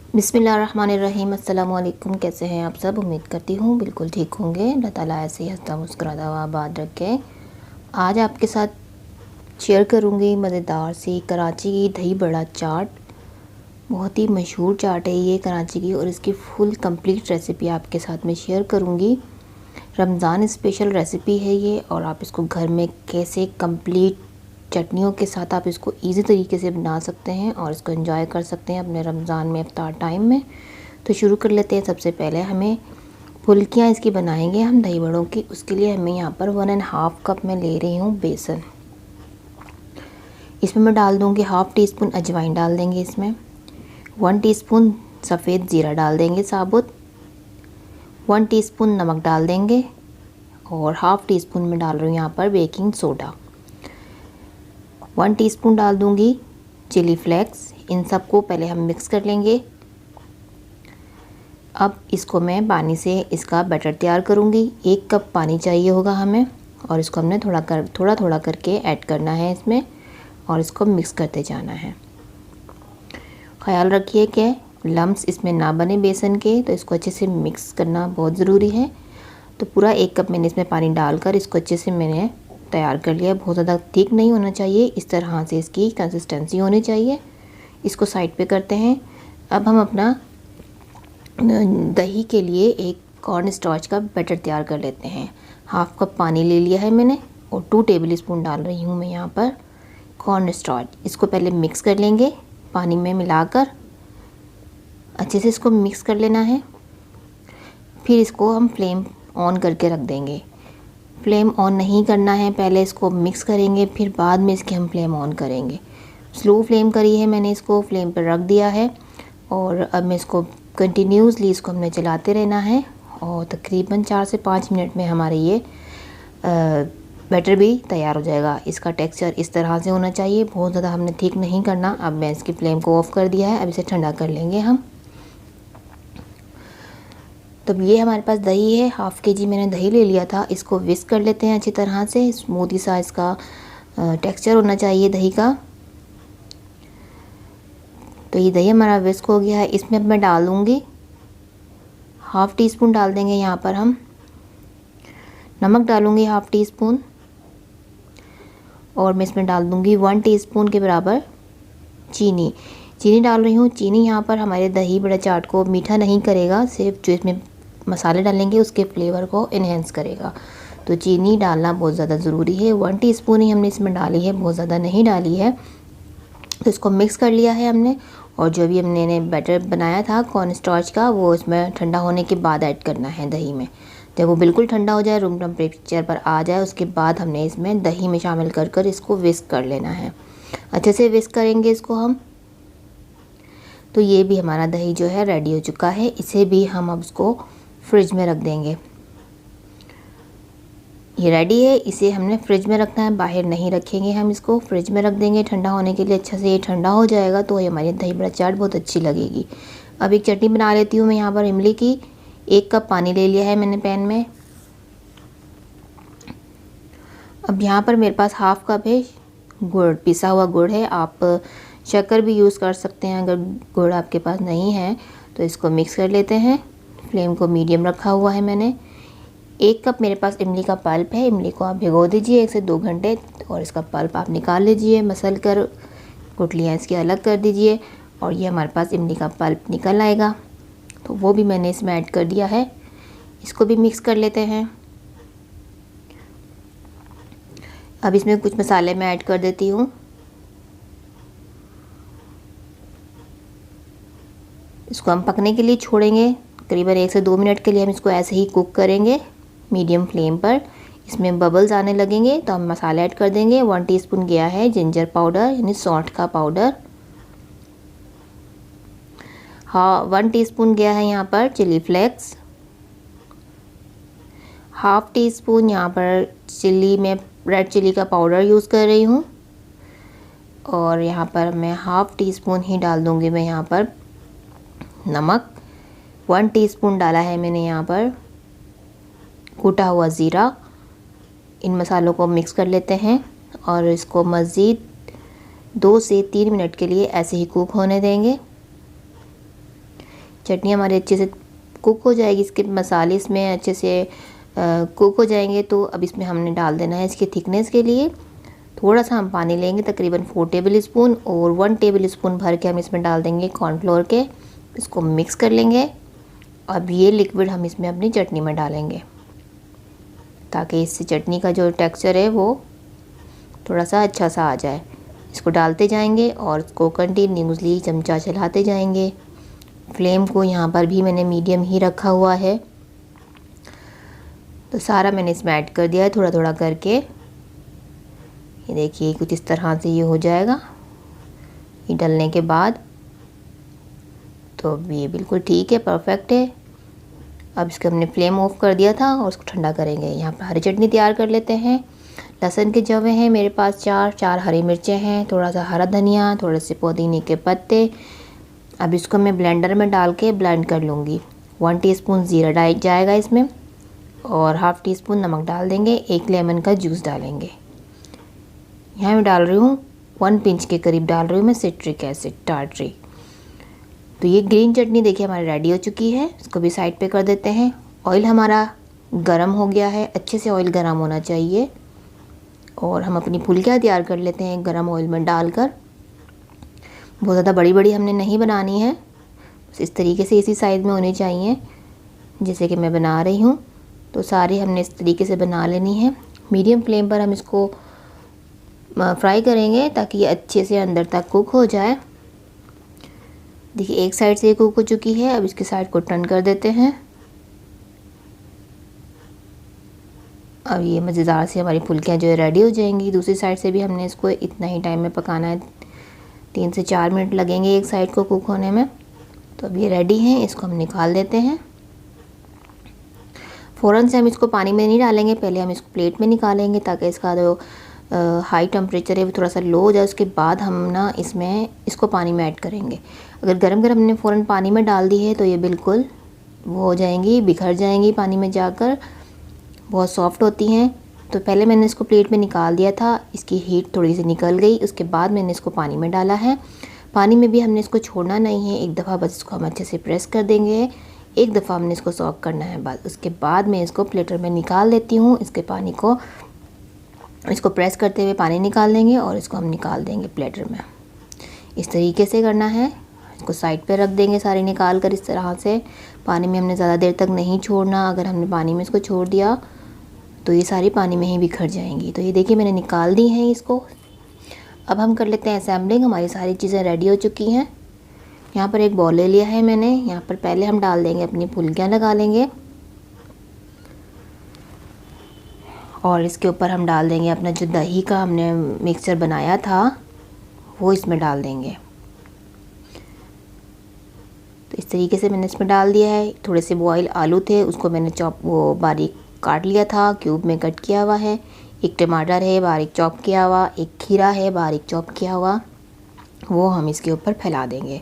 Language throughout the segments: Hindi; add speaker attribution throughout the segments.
Speaker 1: बिस्मिल्लाहिर्रहमानिर्रहीम। अस्सलाम वालेकुम। कैसे हैं आप सब? उम्मीद करती हूँ बिल्कुल ठीक होंगे। अल्लाह ताला ऐसे ही हंसता मुस्कुराता हुआ आबाद रखे। आज आपके साथ शेयर करूँगी मज़ेदार सी कराची की दही बड़ा चाट। बहुत ही मशहूर चाट है ये कराची की, और इसकी फुल कंप्लीट रेसिपी आपके साथ में शेयर करूँगी। रमज़ान स्पेशल रेसिपी है ये, और आप इसको घर में कैसे कंप्लीट चटनियों के साथ आप इसको इजी तरीके से बना सकते हैं और इसको एंजॉय कर सकते हैं अपने रमज़ान में इफ्तार टाइम में। तो शुरू कर लेते हैं। सबसे पहले हमें फुल्कियाँ इसकी बनाएंगे हम दही बड़ों की। उसके लिए हमें यहाँ पर 1.5 कप में ले रही हूँ बेसन। इसमें मैं डाल दूँगी हाफ़ टी स्पून अजवाइन डाल देंगे। इसमें 1 टीस्पून सफ़ेद ज़ीरा डाल देंगे साबुत। 1 टीस्पून नमक डाल देंगे, और हाफ़ टी स्पून में डाल रही हूँ यहाँ पर बेकिंग सोडा। 1 टीस्पून डाल दूँगी चिली फ्लेक्स। इन सबको पहले हम मिक्स कर लेंगे। अब इसको मैं पानी से इसका बैटर तैयार करूँगी। 1 कप पानी चाहिए होगा हमें, और इसको हमने थोड़ा थोड़ा करके ऐड करना है इसमें, और इसको मिक्स करते जाना है। ख्याल रखिए कि लम्स इसमें ना बने बेसन के, तो इसको अच्छे से मिक्स करना बहुत ज़रूरी है। तो पूरा 1 कप मैंने इसमें पानी डालकर इसको अच्छे से मैंने तैयार कर लिया। बहुत ज़्यादा थिक नहीं होना चाहिए, इस तरह से इसकी कंसिस्टेंसी होनी चाहिए। इसको साइड पे करते हैं। अब हम अपना दही के लिए एक कॉर्न स्टार्च का बैटर तैयार कर लेते हैं। हाफ़ कप पानी ले लिया है मैंने, और 2 टेबल स्पून डाल रही हूँ मैं यहाँ पर कॉर्न स्टार्च। इसको पहले मिक्स कर लेंगे पानी में मिलाकर। अच्छे से इसको मिक्स कर लेना है। फिर इसको हम फ्लेम ऑन करके रख देंगे। फ्लेम ऑन नहीं करना है, पहले इसको मिक्स करेंगे, फिर बाद में इसके हम फ्लेम ऑन करेंगे। स्लो फ्लेम करी है मैंने, इसको फ्लेम पर रख दिया है, और अब मैं इसको कंटिन्यूसली इसको हमने चलाते रहना है। और तकरीबन 4 से 5 मिनट में हमारे ये बैटर भी तैयार हो जाएगा। इसका टेक्सचर इस तरह से होना चाहिए, बहुत ज़्यादा हमने थिक नहीं करना। अब मैं इसकी फ्लेम को ऑफ़ कर दिया है। अब इसे ठंडा कर लेंगे हम। तब ये हमारे पास दही है, हाफ़ केजी मैंने दही ले लिया था। इसको विस्क कर लेते हैं अच्छी तरह से। स्मूथी सा इसका टेक्सचर होना चाहिए दही का। तो ये दही हमारा विस्क हो गया है। इसमें अब मैं डाल दूँगी हाफ़ टी स्पून डाल देंगे यहाँ पर हम नमक डालूँगी, हाफ़ टी स्पून। और मैं इसमें डाल दूँगी 1 टीस्पून के बराबर चीनी डाल रही हूँ। चीनी यहाँ पर हमारे दही बड़ा चाट को मीठा नहीं करेगा, सिर्फ जो इसमें मसाले डालेंगे उसके फ्लेवर को इन्हेंस करेगा। तो चीनी डालना बहुत ज़्यादा ज़रूरी है। 1 टीस्पून ही हमने इसमें डाली है, बहुत ज़्यादा नहीं डाली है। तो इसको मिक्स कर लिया है हमने, और जो भी हमने बैटर बनाया था कॉर्न स्टार्च का, वो इसमें ठंडा होने के बाद ऐड करना है दही में। जब वो बिल्कुल ठंडा हो जाए, रूम टेम्परेचर पर आ जाए, उसके बाद हमने इसमें दही में शामिल कर इसको विस्क कर लेना है। अच्छे से विस्क करेंगे इसको हम। तो ये भी हमारा दही जो है रेडी हो चुका है। इसे भी हम अब उसको फ्रिज में रख देंगे। ये रेडी है, इसे हमने फ्रिज में रखना है, बाहर नहीं रखेंगे हम इसको, फ्रिज में रख देंगे ठंडा होने के लिए। अच्छा से ये ठंडा हो जाएगा तो ये हमारी दही बड़ा चाट बहुत अच्छी लगेगी। अब एक चटनी बना लेती हूँ मैं यहाँ पर इमली की। 1 कप पानी ले लिया है मैंने पैन में। अब यहाँ पर मेरे पास हाफ़ कप है गुड़, पिसा हुआ गुड़ है। आप शक्कर भी यूज़ कर सकते हैं अगर गुड़ आपके पास नहीं है। तो इसको मिक्स कर लेते हैं। फ्लेम को मीडियम रखा हुआ है मैंने। 1 कप मेरे पास इमली का पल्प है। इमली को आप भिगो दीजिए 1 से 2 घंटे, और इसका पल्प आप निकाल लीजिए, मसल कर गुठलियाँ इसकी अलग कर दीजिए, और ये हमारे पास इमली का पल्प निकल आएगा। तो वो भी मैंने इसमें ऐड कर दिया है। इसको भी मिक्स कर लेते हैं। अब इसमें कुछ मसाले मैं ऐड कर देती हूँ। इसको हम पकने के लिए छोड़ेंगे। करीबन 1 से 2 मिनट के लिए हम इसको ऐसे ही कुक करेंगे मीडियम फ्लेम पर। इसमें बबल्स आने लगेंगे तो हम मसाले ऐड कर देंगे। 1 टीस्पून गया है जिंजर पाउडर, यानी सौंठ का पाउडर। हाँ, 1 टीस्पून गया है यहाँ पर chilli flakes. Half tea spoon यहाँ पर में रेड चिली का पाउडर यूज़ कर रही हूँ, और यहाँ पर मैं हाफ़ टी स्पून ही डाल दूँगी मैं यहाँ पर नमक। 1 टीस्पून डाला है मैंने यहाँ पर कूटा हुआ ज़ीरा। इन मसालों को मिक्स कर लेते हैं, और इसको मज़ीद 2 से 3 मिनट के लिए ऐसे ही कुक होने देंगे। चटनी हमारी अच्छे से कुक हो जाएगी, इसके मसाले इसमें अच्छे से कुक हो जाएंगे। तो अब इसमें हमने डाल देना है इसके थिकनेस के लिए थोड़ा सा हम पानी लेंगे, तकरीबन 4 टेबल स्पून, और 1 टेबल स्पून भर के हम इसमें डाल देंगे कॉर्नफ्लोर के। इसको मिक्स कर लेंगे। अब ये लिक्विड हम इसमें अपनी चटनी में डालेंगे ताकि इससे चटनी का जो टेक्सचर है वो थोड़ा सा अच्छा सा आ जाए। इसको डालते जाएंगे और इसको कंटिन्यूसली चमचा चलाते जाएंगे। फ्लेम को यहाँ पर भी मैंने मीडियम ही रखा हुआ है। तो सारा मैंने इसमें ऐड कर दिया है थोड़ा थोड़ा करके। ये देखिए कुछ इस तरह से ये हो जाएगा ये डलने के बाद। तो अब ये बिल्कुल ठीक है, परफेक्ट है। अब इसको हमने फ्लेम ऑफ कर दिया था और उसको ठंडा करेंगे। यहाँ पर हरी चटनी तैयार कर लेते हैं। लहसुन के जवे हैं मेरे पास 4 हरी मिर्चें हैं, थोड़ा सा हरा धनिया, थोड़े से पुदीने के पत्ते। अब इसको मैं ब्लेंडर में डाल के ब्लेंड कर लूँगी। 1 टीस्पून ज़ीरा डाल जाएगा इसमें और हाफ़ टी स्पून नमक डाल देंगे। 1 लेमन का जूस डालेंगे। यहाँ मैं डाल रही हूँ 1 पिंच के करीब डाल रही हूँ मैं सिट्रिक एसिड टार्टरी। तो ये ग्रीन चटनी देखिए हमारी रेडी हो चुकी है। इसको भी साइड पे कर देते हैं। ऑयल हमारा गरम हो गया है, अच्छे से ऑयल गरम होना चाहिए। और हम अपनी फुल्कियाँ तैयार कर लेते हैं गरम ऑयल में डालकर। बहुत ज़्यादा बड़ी बड़ी हमने नहीं बनानी है, बस इस तरीके से इसी साइज़ में होनी चाहिए जैसे कि मैं बना रही हूँ। तो सारी हमने इस तरीके से बना लेनी है। मीडियम फ्लेम पर हम इसको फ्राई करेंगे ताकि ये अच्छे से अंदर तक कुक हो जाए। देखिए एक साइड से कुक हो चुकी है। अब इसके साइड को टर्न कर देते हैं। अब ये मज़ेदार से हमारी फुल्कियाँ जो है रेडी हो जाएंगी। दूसरी साइड से भी हमने इसको इतना ही टाइम में पकाना है, 3 से 4 मिनट लगेंगे एक साइड को कुक होने में। तो अब ये रेडी हैं, इसको हम निकाल देते हैं। फ़ौरन से हम इसको पानी में नहीं डालेंगे, पहले हम इसको प्लेट में निकालेंगे ताकि इसका जो हाई टेम्परेचर है वो थोड़ा सा लो हो जाए। उसके बाद हम ना इसमें इसको पानी में ऐड करेंगे। अगर गरम गरम हमने फ़ौरन पानी में डाल दी है तो ये बिल्कुल वो हो जाएंगी, बिखर जाएंगी पानी में जाकर, बहुत सॉफ्ट होती हैं। तो पहले मैंने इसको प्लेट में निकाल दिया था, इसकी हीट थोड़ी सी निकल गई। उसके बाद मैंने इसको पानी में डाला है। पानी में भी हमने इसको छोड़ना नहीं है, एक दफ़ा बस इसको हम अच्छे से प्रेस कर देंगे। एक दफ़ा हमने इसको सॉक करना है बस। उसके बाद मैं इसको प्लेटर में निकाल लेती हूँ। इसके पानी को इसको प्रेस करते हुए पानी निकाल देंगे और इसको हम निकाल देंगे प्लेटर में। इस तरीके से करना है। इसको साइड पे रख देंगे सारी निकाल कर इस तरह से। पानी में हमने ज़्यादा देर तक नहीं छोड़ना, अगर हमने पानी में इसको छोड़ दिया तो ये सारी पानी में ही बिखर जाएंगी। तो ये देखिए मैंने निकाल दी हैं इसको। अब हम कर लेते हैं असेंबलिंग। हमारी सारी चीज़ें रेडी हो चुकी हैं। यहाँ पर एक बॉल ले लिया है मैंने। यहाँ पर पहले हम डाल देंगे अपनी फुल्कियाँ लगा लेंगे और इसके ऊपर हम डाल देंगे अपना जो दही का हमने मिक्सचर बनाया था वो इसमें डाल देंगे। तो इस तरीके से मैंने इसमें डाल दिया है। थोड़े से बॉयल आलू थे, उसको मैंने वो बारीक काट लिया था, क्यूब में कट किया हुआ है। एक टमाटर है बारीक चॉप किया हुआ, एक खीरा है बारीक चॉप किया हुआ, वो हम इसके ऊपर फैला देंगे।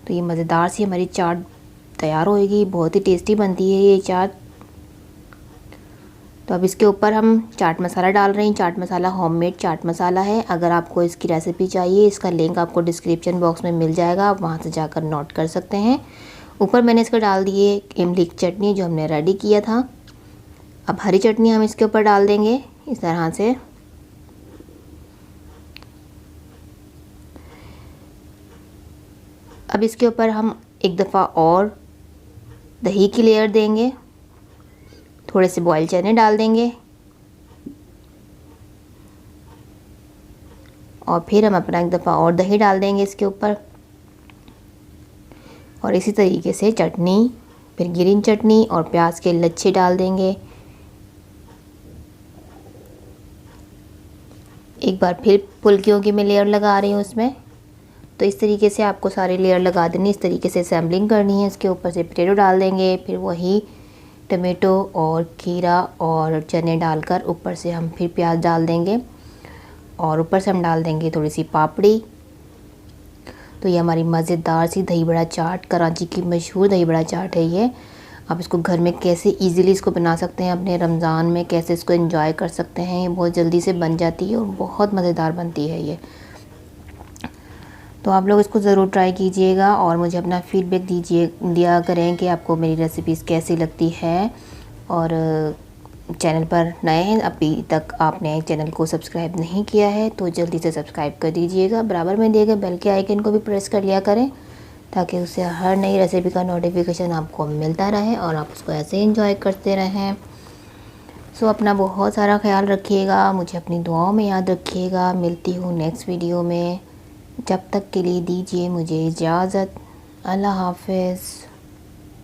Speaker 1: तो ये मज़ेदार सी हमारी चाट तैयार होएगी। बहुत ही टेस्टी बनती है ये चाट। तो अब इसके ऊपर हम चाट मसाला डाल रहे हैं। चाट मसाला होममेड चाट मसाला है। अगर आपको इसकी रेसिपी चाहिए, इसका लिंक आपको डिस्क्रिप्शन बॉक्स में मिल जाएगा, आप वहाँ से जाकर नोट कर सकते हैं। ऊपर मैंने इसको डाल दिए इमली की चटनी जो हमने रेडी किया था। अब हरी चटनी हम इसके ऊपर डाल देंगे इस तरह से। अब इसके ऊपर हम एक दफ़ा और दही की लेयर देंगे, थोड़े से बॉयल चने डाल देंगे और फिर हम अपना एक दफ़ा और दही डाल देंगे इसके ऊपर। और इसी तरीके से चटनी, फिर ग्रीन चटनी और प्याज के लच्छे डाल देंगे। एक बार फिर फुल्कियों की मैं लेयर लगा रही हूँ उसमें। तो इस तरीके से आपको सारी लेयर लगा देनी, इस तरीके से असेंबलिंग करनी है। इसके ऊपर से पोटैटो डाल देंगे, फिर वही टमाटो और खीरा और चने डालकर ऊपर से हम फिर प्याज डाल देंगे और ऊपर से हम डाल देंगे थोड़ी सी पापड़ी। तो ये हमारी मज़ेदार सी दही बड़ा चाट, कराची की मशहूर दही बड़ा चाट है ये। आप इसको घर में कैसे इजीली इसको बना सकते हैं, अपने रमज़ान में कैसे इसको एंजॉय कर सकते हैं। ये बहुत जल्दी से बन जाती है और बहुत मज़ेदार बनती है ये। तो आप लोग इसको ज़रूर ट्राई कीजिएगा और मुझे अपना फीडबैक दिया करें कि आपको मेरी रेसिपीज़ कैसी लगती है। और चैनल पर नए हैं, अभी तक आपने चैनल को सब्सक्राइब नहीं किया है तो जल्दी से सब्सक्राइब कर दीजिएगा। बराबर में दिए गए बेल के आइकन को भी प्रेस कर लिया करें ताकि उससे हर नई रेसिपी का नोटिफिकेशन आपको मिलता रहे और आप उसको ऐसे ही इंजॉय करते रहें। सो अपना बहुत सारा ख्याल रखिएगा, मुझे अपनी दुआओं में याद रखिएगा। मिलती हूँ नेक्स्ट वीडियो में, जब तक के लिए दीजिए मुझे इजाज़त। अल्लाह हाफ़िज़।